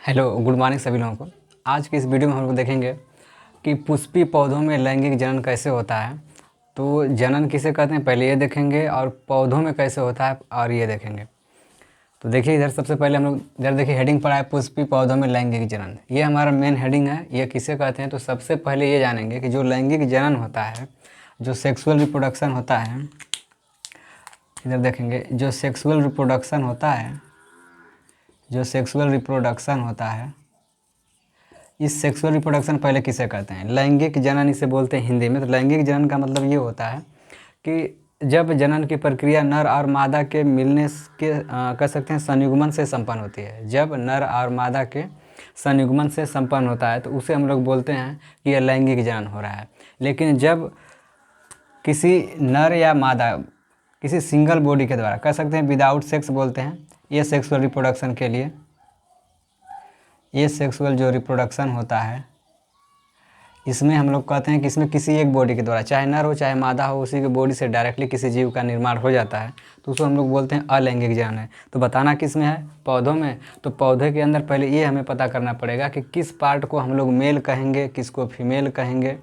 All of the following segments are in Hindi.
हेलो, गुड मॉर्निंग सभी लोगों को। आज की इस वीडियो में हम लोग देखेंगे कि पुष्पी पौधों में लैंगिक जनन कैसे होता है। तो जनन किसे कहते हैं पहले ये देखेंगे, और पौधों में कैसे होता है और ये देखेंगे। तो देखिए इधर सबसे पहले हम लोग इधर देखिए हेडिंग पढ़ा है पुष्पी पौधों में लैंगिक जनन। ये हमारा मेन हेडिंग है। ये किसे कहते हैं तो सबसे पहले ये जानेंगे कि जो लैंगिक जनन होता है, जो सेक्सुअल रिप्रोडक्शन होता है, इधर देखेंगे जो सेक्सुअल रिप्रोडक्शन होता है, इस सेक्सुअल रिप्रोडक्शन पहले किसे कहते हैं, लैंगिक जनन इसे बोलते हैं हिंदी में। तो लैंगिक जनन का मतलब ये होता है कि जब जनन की प्रक्रिया नर और मादा के मिलने के कह सकते हैं संयुग्मन से संपन्न होती है। जब नर और मादा के संयुग्मन से संपन्न होता है तो उसे हम लोग बोलते हैं कि यह लैंगिक जनन हो रहा है। लेकिन जब किसी नर या मादा किसी सिंगल बॉडी के द्वारा, कह सकते हैं विदाउट सेक्स बोलते हैं, ये सेक्सुअल रिप्रोडक्शन के लिए, ये सेक्सुअल जो रिप्रोडक्शन होता है इसमें हम लोग कहते हैं कि इसमें किसी एक बॉडी के द्वारा, चाहे नर हो चाहे मादा हो, उसी के बॉडी से डायरेक्टली किसी जीव का निर्माण हो जाता है, तो उसको हम लोग बोलते हैं अलैंगिक जनन है। तो बताना किस में है, पौधों में। तो पौधे के अंदर पहले ये हमें पता करना पड़ेगा कि किस पार्ट को हम लोग मेल कहेंगे, किसको फीमेल कहेंगे,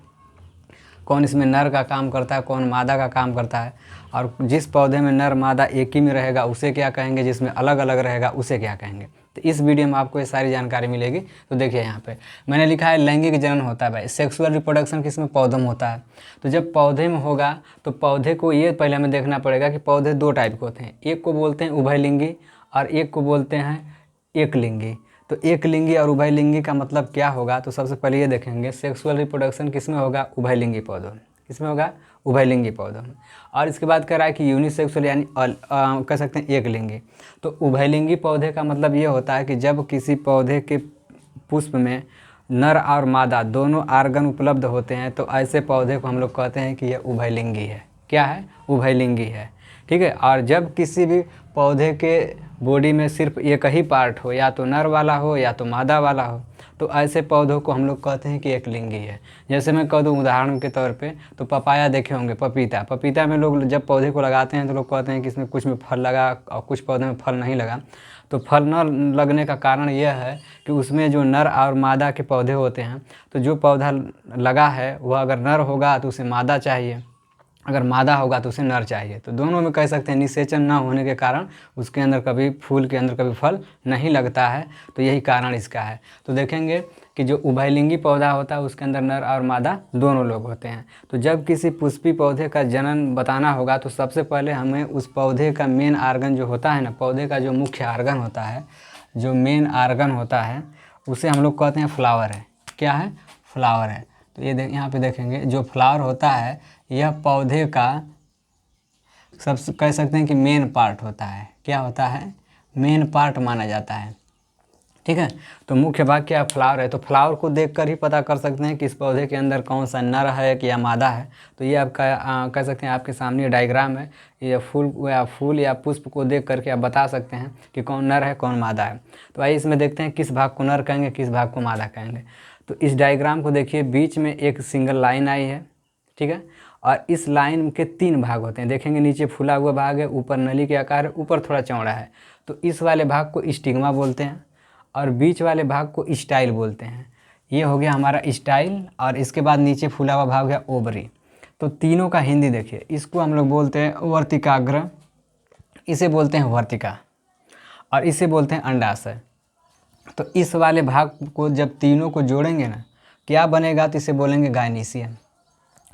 कौन इसमें नर का काम करता है, कौन मादा का काम करता है, और जिस पौधे में नर मादा एक ही में रहेगा उसे क्या कहेंगे, जिसमें अलग अलग रहेगा उसे क्या कहेंगे। तो इस वीडियो में आपको ये सारी जानकारी मिलेगी। तो देखिए यहाँ पे मैंने लिखा है लैंगिक जनन होता है भाई, सेक्सुअल रिप्रोडक्शन किसमें, पौधों में होता है। तो जब पौधे में होगा तो पौधे को ये पहले हमें देखना पड़ेगा कि पौधे दो टाइप के होते हैं, एक को बोलते हैं उभयलिंगी और एक को बोलते हैं एकलिंगी। तो एकलिंगी और उभयलिंगी का मतलब क्या होगा, तो सबसे पहले ये देखेंगे सेक्सुअल रिप्रोडक्शन किसमें होगा, उभयलिंगी पौधों में। किसमें होगा, उभयलिंगी पौधों में। और इसके बाद कह रहा है कि यूनिसेक्सुअल यानी कह सकते हैं एकलिंगी। तो उभयलिंगी पौधे का मतलब ये होता है कि जब किसी पौधे के पुष्प में नर और मादा दोनों आर्गन उपलब्ध होते हैं तो ऐसे पौधे को हम लोग कहते हैं कि यह उभयलिंगी है। क्या है, उभयलिंगी है। ठीक है। और जब किसी भी पौधे के बॉडी में सिर्फ एक ही पार्ट हो, या तो नर वाला हो या तो मादा वाला हो, तो ऐसे पौधों को हम लोग कहते हैं कि एकलिंगी है। जैसे मैं कह दूँ उदाहरण के तौर पे, तो पपाया देखे होंगे, पपीता में लोग जब पौधे को लगाते हैं तो लोग कहते हैं कि इसमें कुछ में फल लगा और कुछ पौधे में फल नहीं लगा। तो फल न लगने का कारण यह है कि उसमें जो नर और मादा के पौधे होते हैं, तो जो पौधा लगा है वह अगर नर होगा तो उसे मादा चाहिए, अगर मादा होगा तो उसे नर चाहिए। तो दोनों में कह सकते हैं निषेचन न होने के कारण उसके अंदर कभी फूल के अंदर कभी फल नहीं लगता है। तो यही कारण इसका है। तो देखेंगे कि जो उभयलिंगी पौधा होता है उसके अंदर नर और मादा दोनों लोग होते हैं। तो जब किसी पुष्पी पौधे का जनन बताना होगा तो सबसे पहले हमें उस पौधे का मेन आर्गन जो होता है ना, पौधे का जो मुख्य आर्गन होता है, जो मेन आर्गन होता है, उसे हम लोग कहते हैं फ्लावर है। क्या है, फ्लावर है। तो ये यहाँ पे देखेंगे जो फ्लावर होता है यह पौधे का सबसे कह सकते हैं कि मेन पार्ट होता है। क्या होता है, मेन पार्ट माना जाता है। ठीक है। तो मुख्य भाग क्या, फ्लावर है। तो फ्लावर को देखकर ही पता कर सकते हैं कि इस पौधे के अंदर कौन सा नर है कि या मादा है। तो ये आपका कह सकते हैं आपके सामने डायग्राम है। ये फूल या पुष्प को देख करके आप बता सकते हैं कि कौन नर है कौन मादा है। तो आइए इसमें देखते हैं किस भाग को नर कहेंगे किस भाग को मादा कहेंगे। तो इस डायग्राम को देखिए, बीच में एक सिंगल लाइन आई है। ठीक है। और इस लाइन के तीन भाग होते हैं। देखेंगे नीचे फूला हुआ भाग है, ऊपर नली के आकार है, ऊपर थोड़ा चौड़ा है। तो इस वाले भाग को स्टिग्मा बोलते हैं और बीच वाले भाग को स्टाइल बोलते हैं। ये हो गया हमारा स्टाइल। और इसके बाद नीचे फूला हुआ भाग है ओवरी। तो तीनों का हिंदी देखिए, इसको हम लोग बोलते हैं वर्तिकाग्र, इसे बोलते हैं वर्तिका, और इसे बोलते हैं अंडाशय। तो इस वाले भाग को जब तीनों को जोड़ेंगे ना, क्या बनेगा, तो इसे बोलेंगे गायनीशियम।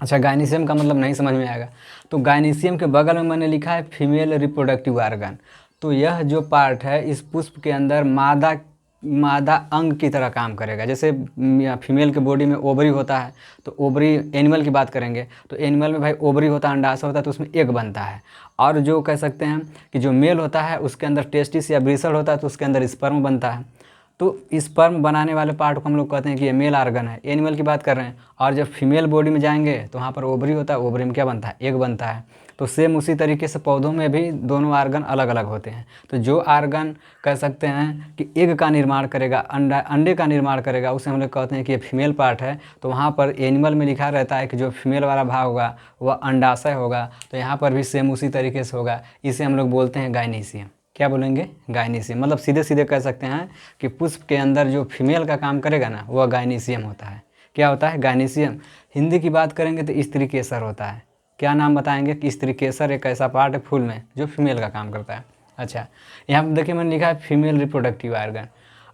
अच्छा, गायनीशियम का मतलब नहीं समझ में आएगा तो गायनीशियम के बगल में मैंने लिखा है फीमेल रिप्रोडक्टिव आर्गन। तो यह जो पार्ट है इस पुष्प के अंदर मादा अंग की तरह काम करेगा। जैसे फीमेल के बॉडी में ओवरी होता है, तो ओवरी एनिमल की बात करेंगे तो एनिमल में भाई ओवरी होता है, अंडाशय होता है, तो उसमें एग बनता है। और जो कह सकते हैं कि जो मेल होता है उसके अंदर टेस्टिस या ब्रिसल होता है, तो उसके अंदर स्पर्म बनता है। तो स्पर्म बनाने वाले पार्ट को हम लोग कहते हैं कि ये मेल आर्गन है, एनिमल की बात कर रहे हैं। और जब फीमेल बॉडी में जाएंगे तो वहाँ पर ओवरी होता है, ओवरी में क्या बनता है, एग बनता है। तो सेम उसी तरीके से पौधों में भी दोनों आर्गन अलग अलग होते हैं। तो जो आर्गन कह सकते हैं कि एग का निर्माण करेगा, अंडे का निर्माण करेगा, उसे हम लोग कहते हैं कि ये फीमेल पार्ट है। तो वहाँ पर एनिमल में लिखा रहता है कि जो फीमेल वाला भाग होगा वह अंडाशय होगा। तो यहाँ पर भी सेम उसी तरीके से होगा, इसे हम लोग बोलते हैं गायनीशियम। क्या बोलेंगे? गायनीसियम। मतलब सीधे सीधे कह सकते हैं कि पुष्प के अंदर जो फीमेल का काम करेगा ना वह गायनीसियम होता है। क्या होता है? गायनीसियम। हिंदी की बात करेंगे तो स्त्री केसर होता है। क्या नाम बताएंगे? कि स्त्री केसर एक ऐसा पार्ट है फूल में जो फीमेल का काम करता है। अच्छा, यहाँ पर देखिए मैंने लिखा है फीमेल रिप्रोडक्टिव ऑर्गन।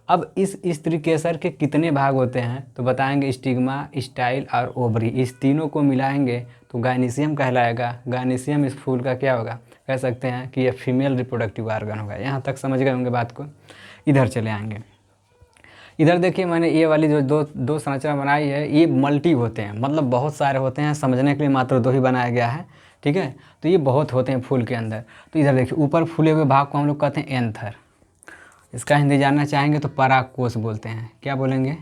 अब इस स्त्री केसर के कितने भाग होते हैं? तो बताएंगे स्टिग्मा, स्टाइल और ओवरी। इस तीनों को मिलाएंगे तो गायनीसियम कहलाएगा। गायनीसियम इस फूल का क्या होगा? कह सकते हैं कि यह फीमेल रिप्रोडक्टिव ऑर्गन होगा। यहाँ तक समझ गए होंगे बात को। इधर चले आएंगे। इधर देखिए मैंने ये वाली जो दो संरचना बनाई है, ये मल्टी होते हैं, मतलब बहुत सारे होते हैं। समझने के लिए मात्र 2 ही बनाया गया है, ठीक है। तो ये बहुत होते हैं फूल के अंदर। तो इधर देखिए ऊपर फूले हुए भाग को हम लोग कहते हैं एंथर। इसका हिंदी जानना चाहेंगे तो परागकोश बोलते हैं। क्या बोलेंगे?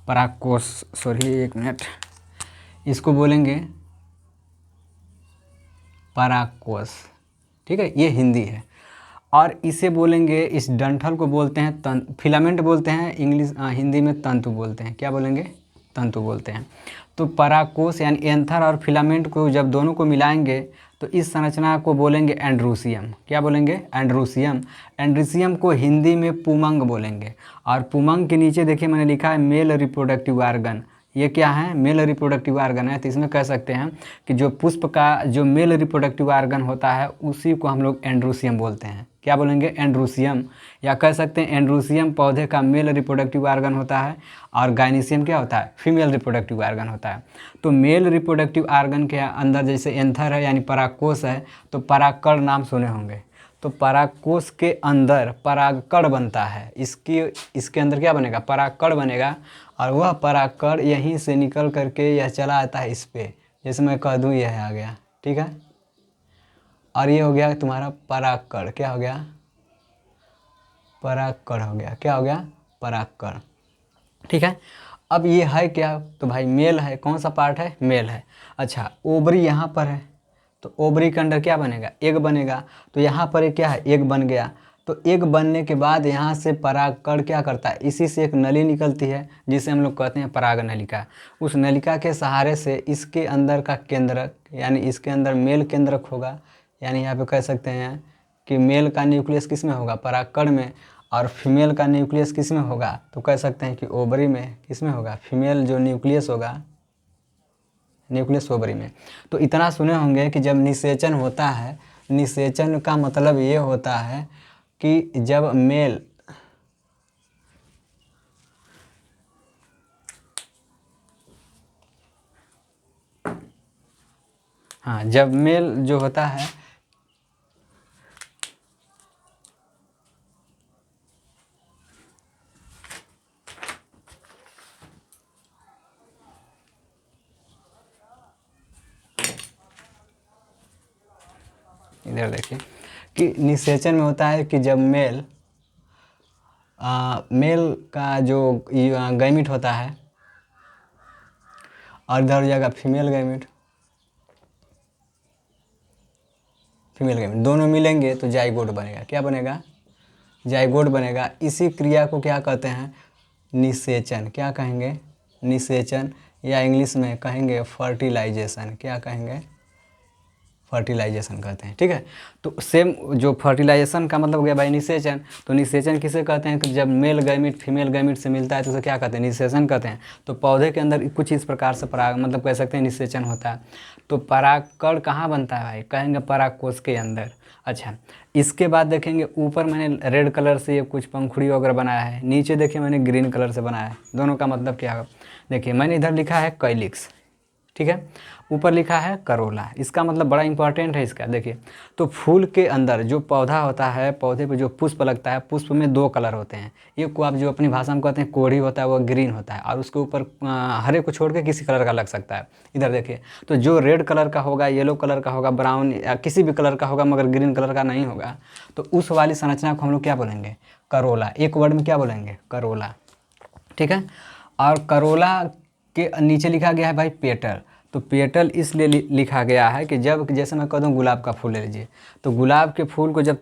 परागकोश। Sorry, 1 minute. इसको बोलेंगे परागकोश, ठीक है। ये हिंदी है। और इसे बोलेंगे, इस डंठल को बोलते हैं फिलामेंट बोलते हैं। हिंदी में तंतु बोलते हैं। क्या बोलेंगे? तंतु बोलते हैं। तो परागकोश यानी एंथर और फिलामेंट को जब दोनों को मिलाएंगे तो इस संरचना को बोलेंगे एंड्रोसियम। क्या बोलेंगे? एंड्रोसियम। एंड्रोसियम को हिंदी में पुमंग बोलेंगे। और पुमंग के नीचे देखिए मैंने लिखा है मेल रिप्रोडक्टिव ऑर्गन। ये क्या है? मेल रिप्रोडक्टिव ऑर्गन है। तो इसमें कह सकते हैं कि जो पुष्प का जो मेल रिप्रोडक्टिव ऑर्गन होता है उसी को हम लोग एंड्रोसियम बोलते हैं। क्या बोलेंगे? एंड्रोसियम। या कह सकते हैं एंड्रोसियम पौधे का मेल रिप्रोडक्टिव ऑर्गन होता है और गायनीसियम क्या होता है? फीमेल रिप्रोडक्टिव ऑर्गन होता है। तो मेल रिप्रोडक्टिव ऑर्गन के अंदर जैसे एंथर है यानी परागकोश है, तो परागकण नाम सुने होंगे। तो परागकोश के अंदर परागकण बनता है। इसके अंदर क्या बनेगा? परागकण बनेगा। और वह परागकण यहीं से निकल करके यह चला आता है इस पे। जैसे मैं कह दूँ यह आ गया, ठीक है। और ये हो गया तुम्हारा परागकण। क्या हो गया? परागकण हो गया। क्या हो गया? परागकण, ठीक है। अब ये है क्या? तो भाई मेल है। कौन सा पार्ट है? मेल है। अच्छा, ओवरी यहाँ पर है, तो ओवरी के अंदर क्या बनेगा? एग बनेगा। तो यहाँ पर क्या है? एग बन गया। तो एग बनने के बाद यहाँ से परागकण क्या करता है? इसी से एक नली निकलती है जिसे हम लोग कहते हैं पराग नलिका। उस नलिका के सहारे से इसके अंदर का केंद्रक यानी इसके अंदर मेल केंद्रक होगा। यानी यहाँ पे कह सकते हैं कि मेल का न्यूक्लियस किस में होगा? परागकण में। और फीमेल का न्यूक्लियस किस में होगा? तो कह सकते हैं कि ओवरी में। किस में होगा? फीमेल जो न्यूक्लियस होगा, न्यूक्लियस ओवरी में। तो इतना सुने होंगे कि जब निषेचन होता है, निषेचन का मतलब ये होता है कि जब मेल जब मेल जो होता है इधर देखिए कि निषेचन में होता है कि जब मेल का जो गैमीट होता है और इधर हो जाएगा फीमेल गैमीट, दोनों मिलेंगे तो जाइगोट बनेगा। क्या बनेगा? जाइगोट बनेगा। इसी क्रिया को क्या कहते हैं? निषेचन। क्या कहेंगे? निषेचन, या इंग्लिश में कहेंगे फर्टिलाइजेशन। क्या कहेंगे? फर्टिलाइजेशन कहते हैं, ठीक है। तो सेम जो फर्टिलाइजेशन का मतलब हो गया भाई निषेचन। तो निषेचन किसे कहते हैं? कि जब मेल गैमीट फीमेल गैमीट से मिलता है तो उसे क्या कहते हैं? निषेचन कहते हैं। तो पौधे के अंदर कुछ इस प्रकार से पराग मतलब कह सकते हैं निषेचन होता है। तो परागकण कहाँ बनता है भाई? कहेंगे परागकोश के अंदर। अच्छा, इसके बाद देखेंगे ऊपर मैंने रेड कलर से ये कुछ पंखुड़ी वगैरह बनाया है, नीचे देखिए मैंने ग्रीन कलर से बनाया है। दोनों का मतलब क्या है? देखिए मैंने इधर लिखा है कैलिक्स, ठीक है। ऊपर लिखा है करोला। इसका मतलब बड़ा इंपॉर्टेंट है इसका। देखिए तो फूल के अंदर जो पौधा होता है, पौधे पे जो पुष्प लगता है, पुष्प में 2 कलर होते हैं। एक को आप जो अपनी भाषा में कहते हैं कोढ़ी होता है, वो ग्रीन होता है, और उसके ऊपर हरे को छोड़ के किसी कलर का लग सकता है। इधर देखिए तो जो रेड कलर का होगा, येलो कलर का होगा, ब्राउन या किसी भी कलर का होगा मगर ग्रीन कलर का नहीं होगा, तो उस वाली संरचना को हम लोग क्या बोलेंगे? करोला। एक वर्ड में क्या बोलेंगे? करोला, ठीक है। और करोला के नीचे लिखा गया है भाई पेटल। तो पेटल इसलिए लिखा गया है कि जब जैसे मैं कह दूँ गुलाब का फूल ले लीजिए, तो गुलाब के फूल को जब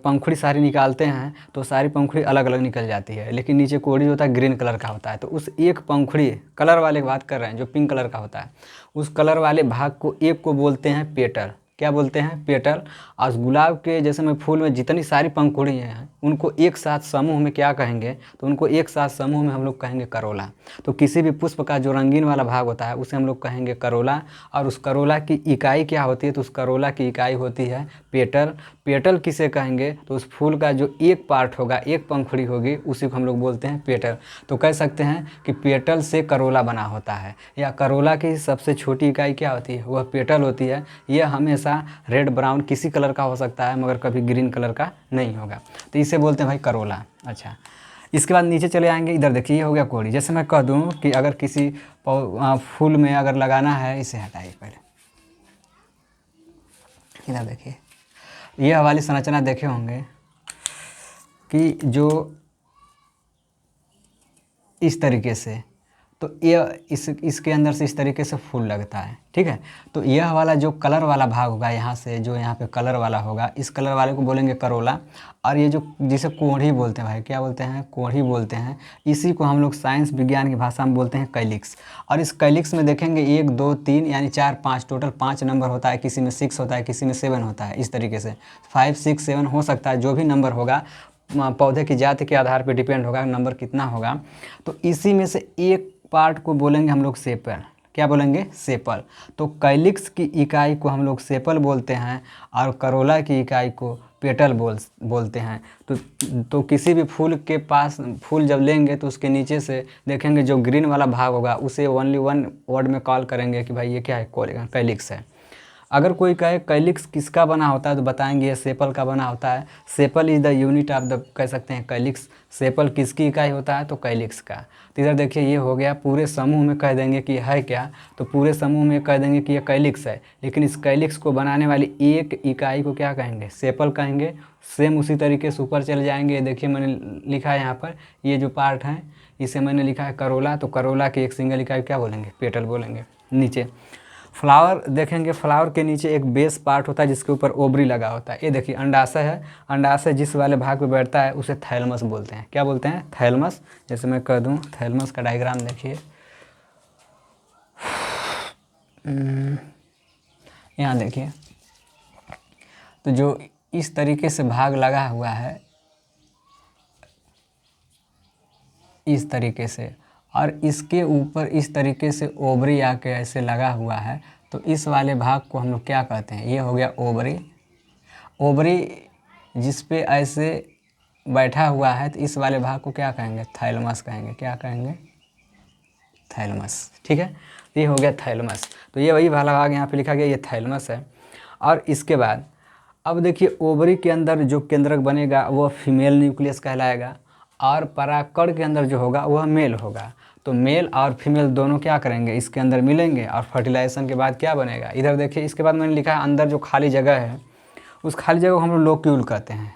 पंखुड़ी सारी निकालते हैं तो सारी पंखुड़ी अलग अलग निकल जाती है, लेकिन नीचे कोड़ी होता है ग्रीन कलर का होता है। तो उस एक पंखुड़ी कलर वाले की बात कर रहे हैं जो पिंक कलर का होता है, उस कलर वाले भाग को एक को बोलते हैं पेटल। क्या बोलते हैं, पेटल। और गुलाब के जैसे में फूल में जितनी सारी पंखुड़ी हैं उनको एक साथ समूह में क्या कहेंगे, तो उनको एक साथ समूह में हम लोग कहेंगे करोला। तो किसी भी पुष्प का जो रंगीन वाला भाग होता है उसे हम लोग कहेंगे करोला। और उस करोला की इकाई क्या होती है, तो उस करोला की इकाई होती है पेटल। पेटल किसे कहेंगे, तो उस फूल का जो एक पार्ट होगा, एक पंखुड़ी होगी, उसी को हम लोग बोलते हैं पेटल। तो कह सकते हैं कि पेटल से करोला बना होता है, या करोला की सबसे छोटी इकाई क्या होती है, वह पेटल होती है। यह हमेशा रेड ब्राउन किसी कलर का हो सकता है, मगर कभी ग्रीन कलर का नहीं होगा, तो इसे बोलते हैं भाई करोला। अच्छा, इसके बाद नीचे चले आएंगे, इधर देखिए ये हो गया कोड़ी। जैसे मैं कह दूं कि अगर किसी फूल में अगर लगाना है, इसे हटाइए पहले, इधर देखिए ये वाली संरचना देखे होंगे कि जो इस तरीके से, तो ये इसके अंदर से इस तरीके से फूल लगता है, ठीक है। तो यह वाला जो कलर वाला भाग होगा यहाँ से, जो यहाँ पे कलर वाला होगा, इस कलर वाले को बोलेंगे करोला। और ये जो जिसे कोढ़ी बोलते हैं भाई, क्या बोलते हैं, कोढ़ी बोलते हैं, इसी को हम लोग साइंस विज्ञान की भाषा में बोलते हैं कैलिक्स। और इस कैलिक्स में देखेंगे 1 2 3 यानी 4 5 टोटल 5 नंबर होता है, किसी में 6 होता है, किसी में 7 होता है, इस तरीके से 5 6 7 हो सकता है, जो भी नंबर होगा पौधे की जाति के आधार पर डिपेंड होगा नंबर कितना होगा। तो इसी में से एक पार्ट को बोलेंगे हम लोग सेपल। क्या बोलेंगे, सेपल। तो कैलिक्स की इकाई को हम लोग सेपल बोलते हैं, और करोला की इकाई को पेटल बोलते हैं। तो किसी भी फूल के पास फूल जब लेंगे तो उसके नीचे से देखेंगे जो ग्रीन वाला भाग होगा उसे ओनली वन वर्ड में कॉल करेंगे कि भाई ये क्या है, कैलिक्स है। अगर कोई कहे कैलिक्स किसका बना होता है, तो बताएंगे ये सेपल का बना होता है। Sepal is the unit of the, कह सकते हैं, कैलिक्स। सेपल किसकी इकाई होता है, तो कैलिक्स का। तो इधर देखिए ये हो गया, पूरे समूह में कह देंगे कि है क्या, तो पूरे समूह में कह देंगे कि ये कैलिक्स है। लेकिन इस कैलिक्स को बनाने वाली एक इकाई को क्या कहेंगे, सेपल कहेंगे। सेम उसी तरीके से ऊपर चले जाएंगे, देखिए मैंने लिखा है यहाँ पर, ये जो पार्ट है इसे मैंने लिखा है करोला। तो करोला की एक सिंगल इकाई क्या बोलेंगे, पेटल बोलेंगे। नीचे फ्लावर देखेंगे, फ्लावर के नीचे एक बेस पार्ट होता है जिसके ऊपर ओवरी लगा होता है। ये देखिए अंडाशय है, अंडाशय जिस वाले भाग पे बैठता है उसे थैलमस बोलते हैं। क्या बोलते हैं, थैलमस। जैसे मैं कह दूं थैलमस का डायग्राम देखिए, यहाँ देखिए, तो जो इस तरीके से भाग लगा हुआ है, इस तरीके से, और इसके ऊपर इस तरीके से ओवरी आके ऐसे लगा हुआ है, तो इस वाले भाग को हम लोग क्या कहते हैं, ये हो गया ओवरी। ओवरी जिस पे ऐसे बैठा हुआ है, तो इस वाले भाग को क्या कहेंगे, थैलमस कहेंगे। क्या कहेंगे, थैलमस, ठीक है। तो ये हो गया थैलमस। तो ये वही वाला भाग यहाँ पे लिखा गया, ये थैलमस है। और इसके बाद अब देखिए ओवरी के अंदर जो केंद्रक बनेगा वह फीमेल न्यूक्लियस कहलाएगा, और परागकण के अंदर जो होगा वह मेल होगा। तो मेल और फीमेल दोनों क्या करेंगे, इसके अंदर मिलेंगे, और फर्टिलाइजेशन के बाद क्या बनेगा, इधर देखिए इसके बाद मैंने लिखा है अंदर जो खाली जगह है, उस खाली जगह को हम लोग लोक्यूल कहते हैं।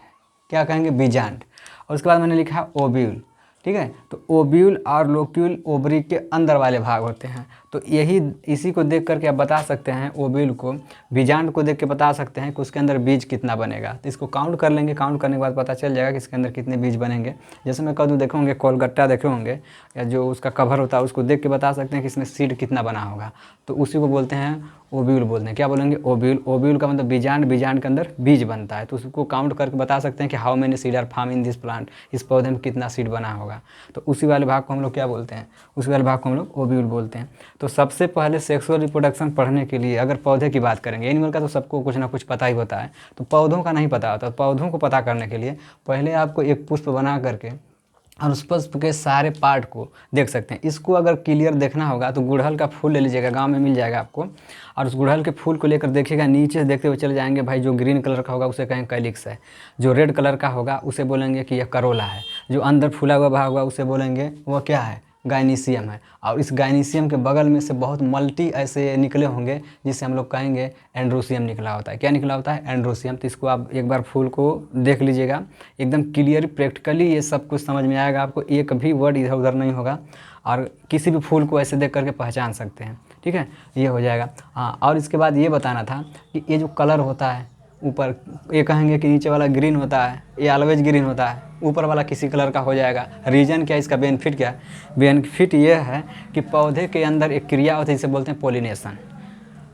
क्या कहेंगे, बीजांड। और उसके बाद मैंने लिखा है ओव्यूल, ठीक है। तो ओव्यूल और लोक्यूल ओवरी के अंदर वाले भाग होते हैं। तो यही इसी को देख करके आप बता सकते हैं, ओव्यूल को, बीजांड को देख के बता सकते हैं कि उसके अंदर बीज कितना बनेगा। तो इसको काउंट कर लेंगे, काउंट करने के बाद पता चल जाएगा कि इसके अंदर कितने बीज बनेंगे। जैसे मैं कह दूँ, देखे होंगे कोलगट्टा देखे होंगे, या जो उसका कवर होता है उसको देख के बता सकते हैं कि इसमें सीड कितना बना होगा। तो उसी को बोलते हैं ओव्यूल बोलते हैं। क्या बोलेंगे, ओव्यूल। ओव्यूल का मतलब बीजांड, बीजांड के अंदर बीज बनता है। तो उसको काउंट करके बता सकते हैं कि how many seed are form in this plant, इस पौधे में कितना सीड बना होगा। तो उसी वाले भाग को हम लोग क्या बोलते हैं, उसी वाले भाग को हम लोग ओव्यूल बोलते हैं। तो सबसे पहले सेक्सुअल रिप्रोडक्शन पढ़ने के लिए अगर पौधे की बात करेंगे, एनिमल का तो सबको कुछ ना कुछ पता ही होता है, तो पौधों का नहीं पता होता। पौधों को पता करने के लिए पहले आपको एक पुष्प बना करके और उस पुष्प के सारे पार्ट को देख सकते हैं। इसको अगर क्लियर देखना होगा तो गुड़हल का फूल ले लीजिएगा, गांव में मिल जाएगा आपको, और उस गुड़हल के फूल को लेकर देखिएगा, नीचे से देखते हुए चले जाएंगे भाई, जो ग्रीन कलर का होगा उसे कहेंगे कैलिक्स है, जो रेड कलर का होगा उसे बोलेंगे कि यह करोला है, जो अंदर फूला हुआ भाग होगा उसे बोलेंगे वह क्या है, गाइनीशियम है। और इस गाइनीशियम के बगल में से बहुत मल्टी ऐसे निकले होंगे जिसे हम लोग कहेंगे एंड्रोसियम निकला होता है। क्या निकला होता है, एंड्रोसियम। तो इसको आप एक बार फूल को देख लीजिएगा, एकदम क्लियर प्रैक्टिकली ये सब कुछ समझ में आएगा आपको, एक भी वर्ड इधर उधर नहीं होगा, और किसी भी फूल को ऐसे देख करके पहचान सकते हैं, ठीक है। ये हो जाएगा। हाँ, और इसके बाद ये बताना था कि ये जो कलर होता है ऊपर, ये कहेंगे कि नीचे वाला ग्रीन होता है, ये ऑलवेज ग्रीन होता है, ऊपर वाला किसी कलर का हो जाएगा। रीजन क्या, इसका बेनिफिट क्या, बेनिफिट ये है कि पौधे के अंदर एक क्रिया होती है जिसे बोलते हैं पोलिनेशन।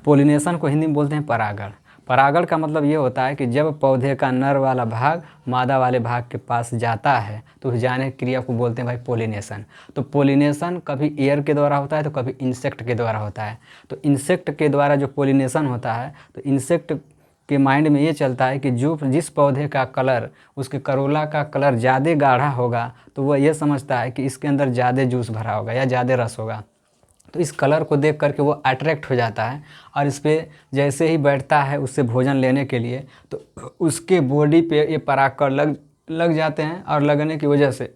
पोलिनेशन को हिंदी में बोलते हैं परागण। परागण का मतलब ये होता है कि जब पौधे का नर वाला भाग मादा वाले भाग के पास जाता है तो उस जाने की क्रिया को बोलते हैं भाई पोलिनेशन। तो पोलिनेशन कभी एयर के द्वारा होता है तो कभी इंसेक्ट के द्वारा होता है। तो इंसेक्ट के द्वारा जो पोलिनेशन होता है तो इंसेक्ट के माइंड में ये चलता है कि जो जिस पौधे का कलर, उसके करोला का कलर ज़्यादा गाढ़ा होगा तो वह ये समझता है कि इसके अंदर ज़्यादा जूस भरा होगा या ज़्यादा रस होगा। तो इस कलर को देख करके वो अट्रैक्ट हो जाता है और इस पर जैसे ही बैठता है उससे भोजन लेने के लिए तो उसके बॉडी पे ये परागकण लग जाते हैं और लगने की वजह से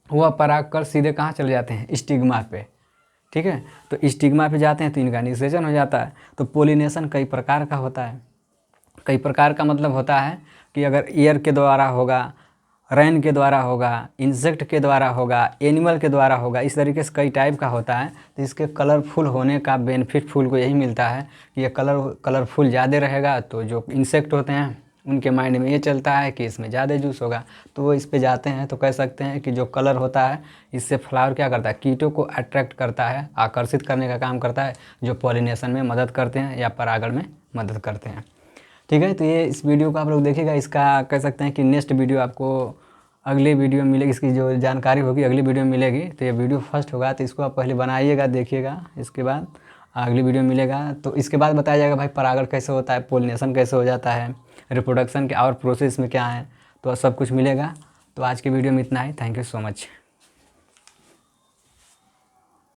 वह परागकण सीधे कहाँ चले जाते हैं, स्टिग्मा पे। ठीक है, तो स्टिग्मा पे जाते हैं तो इनका निषेचन हो जाता है। तो पोलिनेशन कई प्रकार का होता है। कई प्रकार का मतलब होता है कि अगर एयर के द्वारा होगा, रेन के द्वारा होगा, इंसेक्ट के द्वारा होगा, एनिमल के द्वारा होगा, इस तरीके से कई टाइप का होता है। तो इसके कलरफुल होने का बेनिफिट फूल को यही मिलता है कि ये कलरफुल ज़्यादा रहेगा तो जो इंसेक्ट होते हैं उनके माइंड में ये चलता है कि इसमें ज़्यादा जूस होगा तो वो इस पे जाते हैं। तो कह सकते हैं कि जो कलर होता है इससे फ्लावर क्या करता है, कीटों को अट्रैक्ट करता है, आकर्षित करने का काम करता है, जो पॉलिनेशन में मदद करते हैं या परागण में मदद करते हैं। ठीक है, तो ये इस वीडियो को आप लोग देखिएगा। इसका कह सकते हैं कि नेक्स्ट वीडियो आपको अगली वीडियो में मिलेगी, इसकी जो जानकारी होगी अगली वीडियो में मिलेगी। तो ये वीडियो फर्स्ट होगा तो इसको आप पहले बनाइएगा, देखिएगा, इसके बाद अगली वीडियो मिलेगा। तो इसके बाद बताया जाएगा भाई परागण कैसे होता है, पोलिनेशन कैसे हो जाता है, रिप्रोडक्शन के और प्रोसेस में क्या है, तो सब कुछ मिलेगा। तो आज की वीडियो में इतना ही। Thank you so much.